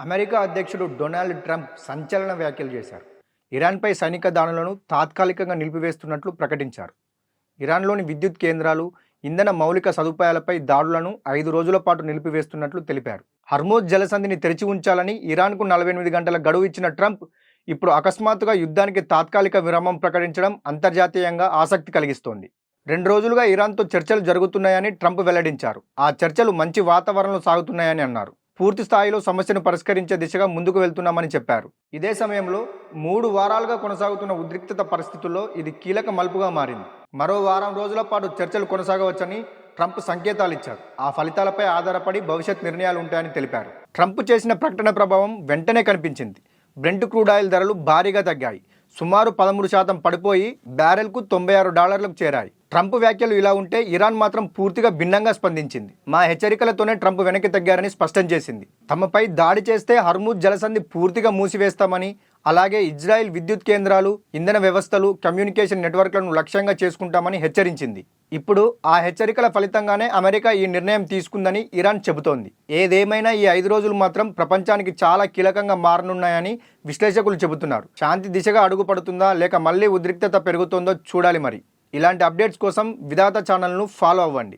America అధ్యక్షుడు Donald Trump సంచలన వ్యాఖ్యలు చేశారు. ఇరాన్పై సైనిక దాడులను తాత్కాలికంగా నిలిపివేస్తున్నట్లు ప్రకటించారు. ఇరాన్లోని విద్యుత్ కేంద్రాలు, ఇంధన మౌలిక సదుపాయాలపై దాడులను 5 రోజుల పాటు నిలిపివేస్తున్నట్లు తెలిపారు. హర్మోజ్ జలసంధిని తెరిచి ఉంచాలని ఇరాన్కు 48 గంటల గడువు ఇచ్చిన ట్రంప్ ఇప్పుడు అకస్మాత్తుగా యుద్ధానికి తాత్కాలిక విరామం ప్రకటించడం అంతర్జాతీయంగా ఆసక్తి కలిగిస్తోంది. 2 రోజులుగా ఇరాన్తో చర్చలు జరుగుతున్నాయని ట్రంప్ వెల్లడించారు. ఆ చర్చలు మంచి వాతావరణంలో సాగుతున్నాయని అన్నారు. పూర్తి స్థాయిలో సమస్యను పరిష్కరించే దిశగా ముందుకు వెళ్తున్నామని చెప్పారు. ఇదే సమయంలో 3 వారాలుగా కొనసాగుతున్న ఉద్రిక్తత పరిస్థితుల్లో ఇది కీలక మలుపుగా మారింది. మరో వారం రోజుల పాటు చర్చలు కొనసాగవచ్చని ట్రంప్ సంకేతాలు ఇచ్చారు. ఆ ఫలితాలపై ఆధారపడి భవిష్యత్ నిర్ణయాలు ఉంటాయని తెలిపారు. ట్రంప్ చేసిన ప్రకటన ప్రభావం వెంటనే కనిపించింది. బ్రెంట్ క్రూడ్ ఆయిల్ ధరలు భారీగా తగ్గాయి. సుమారు 13% పడిపోయి బ్యారెల్కు $96 చేరాయి. ట్రంప్ వ్యాఖ్యలు ఇలా ఉంటే ఇరాన్ మాత్రం పూర్తిగా భిన్నంగా స్పందించింది. మా హెచ్చరికలతోనే ట్రంప్ వెనక్కి తగ్గారని స్పష్టం చేసింది. తమపై దాడి చేస్తే హర్మూజ్ జలసంధి పూర్తిగా మూసివేస్తామని, అలాగే ఇజ్రాయెల్ విద్యుత్ కేంద్రాలు, ఇంధన వ్యవస్థలు, కమ్యూనికేషన్ నెట్వర్క్లను లక్ష్యంగా చేసుకుంటామని హెచ్చరించింది. ఇప్పుడు ఆ హెచ్చరికల ఫలితంగానే అమెరికా ఈ నిర్ణయం తీసుకుందని ఇరాన్ చెబుతోంది. ఏదేమైనా ఈ 5 రోజులు మాత్రం ప్రపంచానికి చాలా కీలకంగా మారనున్నాయని విశ్లేషకులు చెబుతున్నారు. శాంతి దిశగా అడుగు పడుతుందా లేక మళ్ళీ ఉద్రిక్తత పెరుగుతుందో చూడాలి. మరి ఇలాంటి అప్డేట్స్ కోసం విధాత ఛానల్ను ఫాలో అవ్వండి.